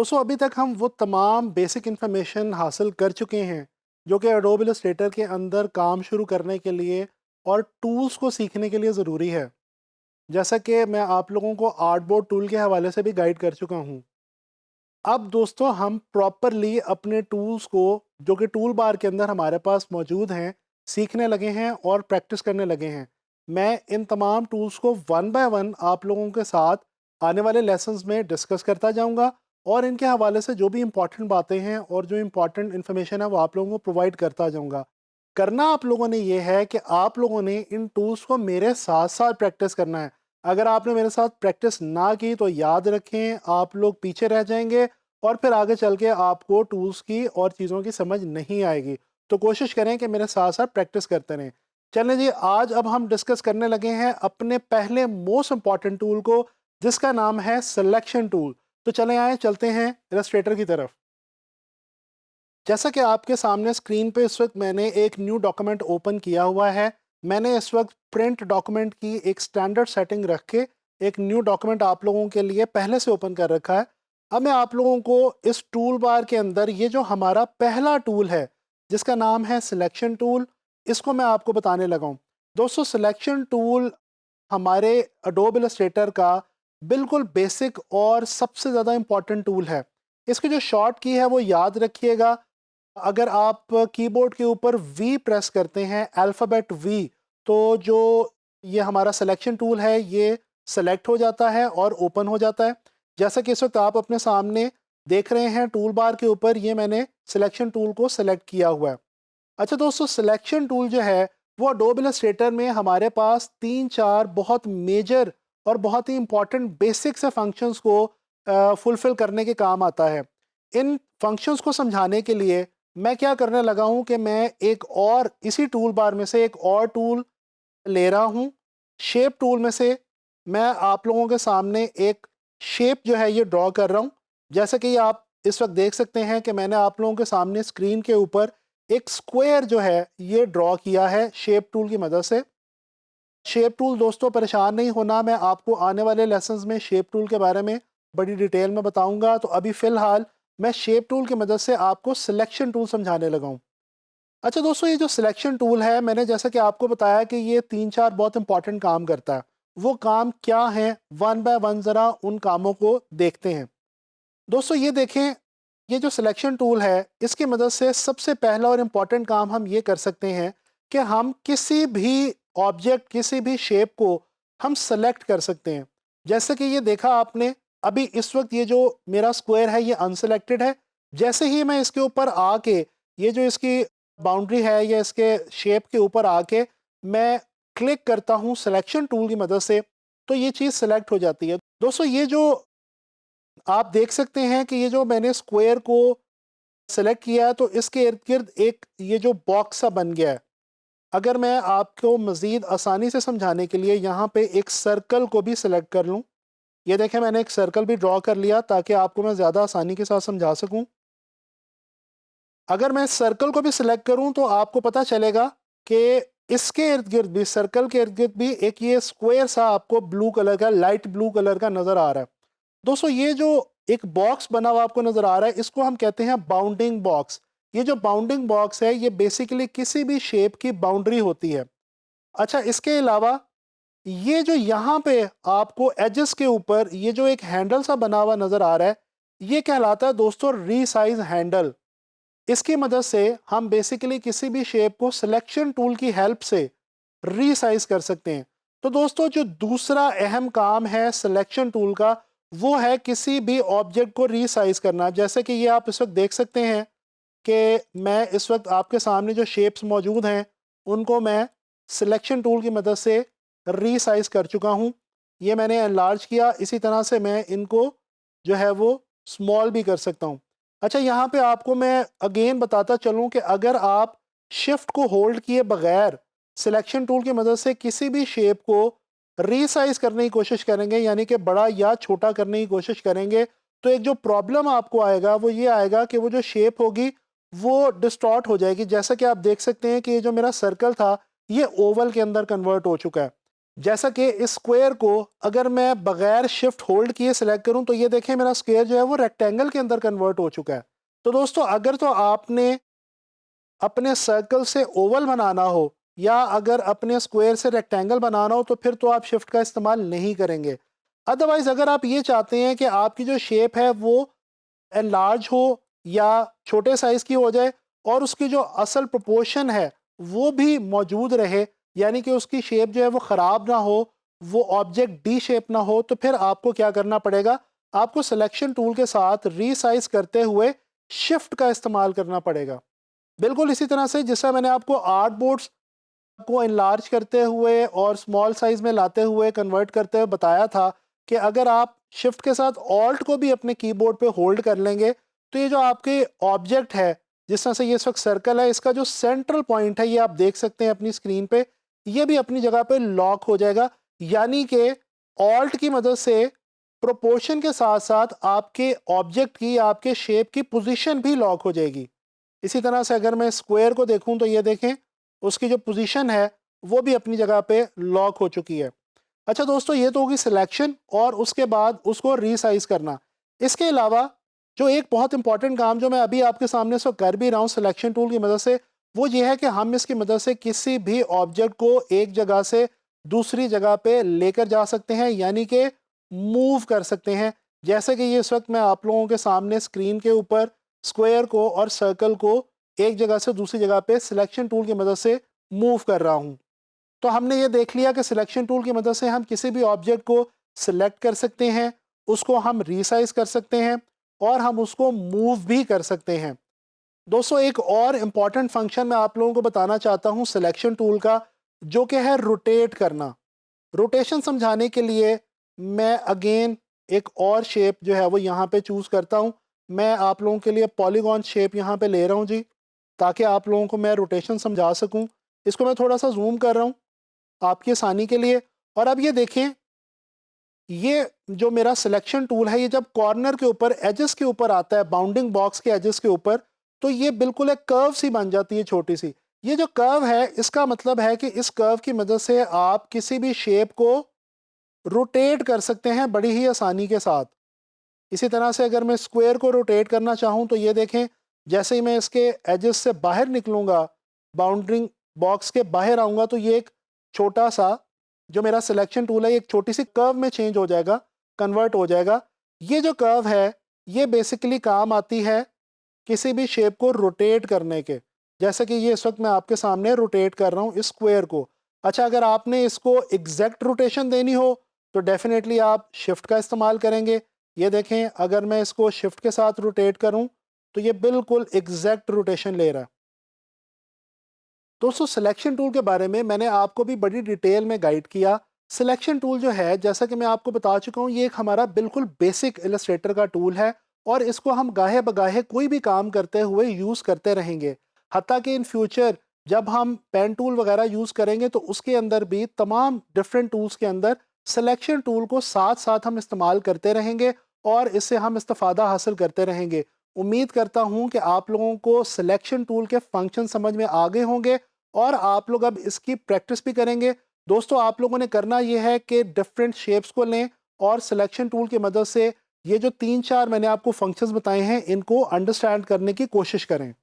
दोस्तों अभी तक हम वो तमाम बेसिक इन्फॉर्मेशन हासिल कर चुके हैं जो कि एडोब इलस्ट्रेटर के अंदर काम शुरू करने के लिए और टूल्स को सीखने के लिए ज़रूरी है। जैसा कि मैं आप लोगों को आर्टबोर्ड टूल के हवाले से भी गाइड कर चुका हूँ। अब दोस्तों हम प्रॉपरली अपने टूल्स को जो कि टूल बार के अंदर हमारे पास मौजूद हैं सीखने लगे हैं और प्रैक्टिस करने लगे हैं। मैं इन तमाम टूल्स को वन बाय वन आप लोगों के साथ आने वाले लेसन्स में डिस्कस करता जाऊंगा और इनके हवाले से जो भी इम्पॉर्टेंट बातें हैं और जो इम्पॉर्टेंट इन्फॉर्मेशन है वो आप लोगों को प्रोवाइड करता जाऊंगा। करना आप लोगों ने ये है कि आप लोगों ने इन टूल्स को मेरे साथ साथ प्रैक्टिस करना है। अगर आपने मेरे साथ प्रैक्टिस ना की तो याद रखें आप लोग पीछे रह जाएंगे और फिर आगे चल के आपको टूल्स की और चीज़ों की समझ नहीं आएगी। तो कोशिश करें कि मेरे साथ साथ प्रैक्टिस करते रहें। चलें जी, आज अब हम डिस्कस करने लगे हैं अपने पहले मोस्ट इंपॉर्टेंट टूल को, जिसका नाम है सिलेक्शन टूल। तो चलें आए चलते हैं इलस्ट्रेटर की तरफ। जैसा कि आपके सामने स्क्रीन पे इस वक्त मैंने एक न्यू डॉक्यूमेंट ओपन किया हुआ है। मैंने इस वक्त प्रिंट डॉक्यूमेंट की एक स्टैंडर्ड सेटिंग रख के एक न्यू डॉक्यूमेंट आप लोगों के लिए पहले से ओपन कर रखा है। अब मैं आप लोगों को इस टूल बार के अंदर ये जो हमारा पहला टूल है जिसका नाम है सिलेक्शन टूल, इसको मैं आपको बताने लगा हूँ। दोस्तों सिलेक्शन टूल हमारे अडोब इलस्ट्रेटर का बिल्कुल बेसिक और सबसे ज़्यादा इम्पॉर्टेंट टूल है। इसकी जो शॉर्ट की है वो याद रखिएगा। अगर आप कीबोर्ड के ऊपर वी प्रेस करते हैं, अल्फ़ाबेट वी, तो जो ये हमारा सिलेक्शन टूल है ये सेलेक्ट हो जाता है और ओपन हो जाता है। जैसा कि इस वक्त आप अपने सामने देख रहे हैं टूल बार के ऊपर ये मैंने सिलेक्शन टूल को सेलेक्ट किया हुआ है। अच्छा दोस्तों, सिलेक्शन टूल जो है वो अडोब इलस्ट्रेटर में हमारे पास 3-4 बहुत मेजर और बहुत ही इंपॉर्टेंट बेसिक से फंक्शंस को फुलफिल करने के काम आता है। इन फंक्शंस को समझाने के लिए मैं क्या करने लगा हूं कि मैं एक और इसी टूल बार में से एक और टूल ले रहा हूं। शेप टूल में से मैं आप लोगों के सामने एक शेप जो है ये ड्रॉ कर रहा हूं। जैसे कि ये आप इस वक्त देख सकते हैं कि मैंने आप लोगों के सामने स्क्रीन के ऊपर एक स्क्वायर जो है ये ड्रॉ किया है शेप टूल की मदद से। शेप टूल दोस्तों परेशान नहीं होना, मैं आपको आने वाले लेसन्स में शेप टूल के बारे में बड़ी डिटेल में बताऊंगा। तो अभी फ़िलहाल मैं शेप टूल की मदद से आपको सिलेक्शन टूल समझाने लगा हूँ। अच्छा दोस्तों, ये जो सिलेक्शन टूल है मैंने जैसा कि आपको बताया कि ये 3-4 बहुत इंपॉर्टेंट काम करता है। वो काम क्या हैं, वन बाय वन ज़रा उन कामों को देखते हैं। दोस्तों ये देखें, ये जो सिलेक्शन टूल है इसकी मदद से सबसे पहला और इम्पॉर्टेंट काम हम ये कर सकते हैं कि हम किसी भी ऑब्जेक्ट, किसी भी शेप को हम सेलेक्ट कर सकते हैं। जैसे कि ये देखा आपने, अभी इस वक्त ये जो मेरा स्क्वायर है ये अनसेलेक्टेड है। जैसे ही मैं इसके ऊपर आके ये जो इसकी बाउंड्री है या इसके शेप के ऊपर आके मैं क्लिक करता हूँ सिलेक्शन टूल की मदद से, तो ये चीज़ सेलेक्ट हो जाती है। दोस्तों ये जो आप देख सकते हैं कि ये जो मैंने स्क्वायर को सेलेक्ट किया है तो इसके इर्द गिर्द एक ये जो बॉक्स सा बन गया है। अगर मैं आपको मज़ीद आसानी से समझाने के लिए यहाँ पे एक सर्कल को भी सिलेक्ट कर लूँ, ये देखें मैंने एक सर्कल भी ड्रॉ कर लिया ताकि आपको मैं ज़्यादा आसानी के साथ समझा सकूँ। अगर मैं सर्कल को भी सिलेक्ट करूँ तो आपको पता चलेगा कि इसके इर्द गिर्द भी, सर्कल के इर्द गिर्द भी एक ये स्क्वायर सा आपको ब्लू कलर का, लाइट ब्लू कलर का नज़र आ रहा है। दोस्तों ये जो एक बॉक्स बना हुआ आपको नज़र आ रहा है इसको हम कहते हैं बाउंडिंग बॉक्स। ये जो बाउंडिंग बॉक्स है ये बेसिकली किसी भी शेप की बाउंड्री होती है। अच्छा, इसके अलावा ये जो यहाँ पे आपको एजेस के ऊपर ये जो एक हैंडल सा बना हुआ नज़र आ रहा है ये कहलाता है दोस्तों रीसाइज हैंडल। इसकी मदद से हम बेसिकली किसी भी शेप को सिलेक्शन टूल की हेल्प से रीसाइज कर सकते हैं। तो दोस्तों जो दूसरा अहम काम है सिलेक्शन टूल का वो है किसी भी ऑब्जेक्ट को रीसाइज करना। जैसे कि ये आप इस वक्त देख सकते हैं कि मैं इस वक्त आपके सामने जो शेप्स मौजूद हैं उनको मैं सिलेक्शन टूल की मदद से रीसाइज कर चुका हूँ। ये मैंने एनलार्ज किया, इसी तरह से मैं इनको जो है वो स्मॉल भी कर सकता हूँ। अच्छा, यहाँ पे आपको मैं अगेन बताता चलूँ कि अगर आप शिफ्ट को होल्ड किए बगैर सिलेक्शन टूल की मदद से किसी भी शेप को रीसाइज करने की कोशिश करेंगे, यानी कि बड़ा या छोटा करने की कोशिश करेंगे, तो एक जो प्रॉब्लम आपको आएगा वो ये आएगा कि वो जो शेप होगी वो डिस्टॉर्ट हो जाएगी। जैसा कि आप देख सकते हैं कि ये जो मेरा सर्कल था ये ओवल के अंदर कन्वर्ट हो चुका है। जैसा कि इस स्क्वायर को अगर मैं बगैर शिफ्ट होल्ड किए सिलेक्ट करूं तो ये देखें मेरा स्क्वायर जो है वो रेक्टेंगल के अंदर कन्वर्ट हो चुका है। तो दोस्तों अगर तो आपने अपने सर्कल से ओवल बनाना हो या अगर अपने स्क्वायर से रेक्टेंगल बनाना हो तो फिर तो आप शिफ्ट का इस्तेमाल नहीं करेंगे। अदरवाइज अगर आप ये चाहते हैं कि आपकी जो शेप है वो एनलार्ज हो या छोटे साइज की हो जाए और उसकी जो असल प्रोपोर्शन है वो भी मौजूद रहे, यानी कि उसकी शेप जो है वो ख़राब ना हो, वो ऑब्जेक्ट डी शेप ना हो, तो फिर आपको क्या करना पड़ेगा, आपको सिलेक्शन टूल के साथ रीसाइज करते हुए शिफ्ट का इस्तेमाल करना पड़ेगा। बिल्कुल इसी तरह से जिससे मैंने आपको आर्ट बोर्ड्स को इनलार्ज करते हुए और स्मॉल साइज में लाते हुए कन्वर्ट करते हुए बताया था कि अगर आप शिफ्ट के साथ ऑल्ट को भी अपने कीबोर्ड पे होल्ड कर लेंगे तो ये जो आपके ऑब्जेक्ट है, जिस तरह से ये इस वक्त सर्कल है, इसका जो सेंट्रल पॉइंट है ये आप देख सकते हैं अपनी स्क्रीन पे, ये भी अपनी जगह पे लॉक हो जाएगा। यानी कि ऑल्ट की मदद से प्रोपोर्शन के साथ साथ आपके ऑब्जेक्ट की, आपके शेप की पोजीशन भी लॉक हो जाएगी। इसी तरह से अगर मैं स्क्वायर को देखूं तो ये देखें उसकी जो पोजीशन है वो भी अपनी जगह पे लॉक हो चुकी है। अच्छा दोस्तों, ये तो होगी सिलेक्शन और उसके बाद उसको रीसाइज करना। इसके अलावा जो एक बहुत इंपॉर्टेंट काम जो मैं अभी आपके सामने से कर भी रहा हूँ सिलेक्शन टूल की मदद से, वो ये है कि हम इसकी मदद से किसी भी ऑब्जेक्ट को एक जगह से दूसरी जगह पे लेकर जा सकते हैं, यानी कि मूव कर सकते हैं। जैसे कि ये इस वक्त मैं आप लोगों के सामने स्क्रीन के ऊपर स्क्वायर को और सर्कल को एक जगह से दूसरी जगह पे सिलेक्शन टूल की मदद से मूव कर रहा हूँ। तो हमने ये देख लिया कि सिलेक्शन टूल की मदद से हम किसी भी ऑब्जेक्ट को सिलेक्ट कर सकते हैं, उसको हम रीसाइज कर सकते हैं और हम उसको मूव भी कर सकते हैं। दोस्तों एक और इम्पॉर्टेंट फंक्शन मैं आप लोगों को बताना चाहता हूँ सिलेक्शन टूल का, जो कि है रोटेट करना। रोटेशन समझाने के लिए मैं अगेन एक और शेप जो है वो यहाँ पे चूज़ करता हूँ। मैं आप लोगों के लिए पॉलीगॉन शेप यहाँ पे ले रहा हूँ जी, ताकि आप लोगों को मैं रोटेशन समझा सकूँ। इसको मैं थोड़ा सा जूम कर रहा हूँ आपकी आसानी के लिए। और अब ये देखें, ये जो मेरा सिलेक्शन टूल है ये जब कॉर्नर के ऊपर एजेस के ऊपर आता है, बाउंडिंग बॉक्स के एजेस के ऊपर, तो ये बिल्कुल एक कर्व सी बन जाती है छोटी सी। ये जो कर्व है इसका मतलब है कि इस कर्व की मदद से आप किसी भी शेप को रोटेट कर सकते हैं बड़ी ही आसानी के साथ। इसी तरह से अगर मैं स्क्वायर को रोटेट करना चाहूँ तो ये देखें, जैसे ही मैं इसके एजेस से बाहर निकलूँगा, बाउंड्रिंग बॉक्स के बाहर आऊँगा, तो ये एक छोटा सा जो मेरा सिलेक्शन टूल है एक छोटी सी कर्व में चेंज हो जाएगा, कन्वर्ट हो जाएगा। ये जो कर्व है ये बेसिकली काम आती है किसी भी शेप को रोटेट करने के, जैसे कि ये इस वक्त मैं आपके सामने रोटेट कर रहा हूँ इस स्क्वायर को। अच्छा, अगर आपने इसको एग्जैक्ट रोटेशन देनी हो तो डेफिनेटली आप शिफ्ट का इस्तेमाल करेंगे। ये देखें, अगर मैं इसको शिफ्ट के साथ रोटेट करूं तो ये बिल्कुल एग्जैक्ट रोटेशन ले रहा है। दोस्तों सिलेक्शन टूल के बारे में मैंने आपको भी बड़ी डिटेल में गाइड किया। सिलेक्शन टूल जो है, जैसा कि मैं आपको बता चुका हूँ, ये एक हमारा बिल्कुल बेसिक इलस्ट्रेटर का टूल है और इसको हम गाहे बगाहे कोई भी काम करते हुए यूज़ करते रहेंगे। हत्ता कि इन फ्यूचर जब हम पेन टूल वगैरह यूज़ करेंगे तो उसके अंदर भी तमाम डिफरेंट टूल्स के अंदर सिलेक्शन टूल को साथ साथ हम इस्तेमाल करते रहेंगे और इससे हम इस्तेफादा हासिल करते रहेंगे। उम्मीद करता हूँ कि आप लोगों को सिलेक्शन टूल के फंक्शन समझ में आ गए होंगे और आप लोग अब इसकी प्रैक्टिस भी करेंगे। दोस्तों आप लोगों ने करना यह है कि डिफरेंट शेप्स को लें और सिलेक्शन टूल की मदद से ये जो 3-4 मैंने आपको फंक्शंस बताए हैं इनको अंडरस्टैंड करने की कोशिश करें।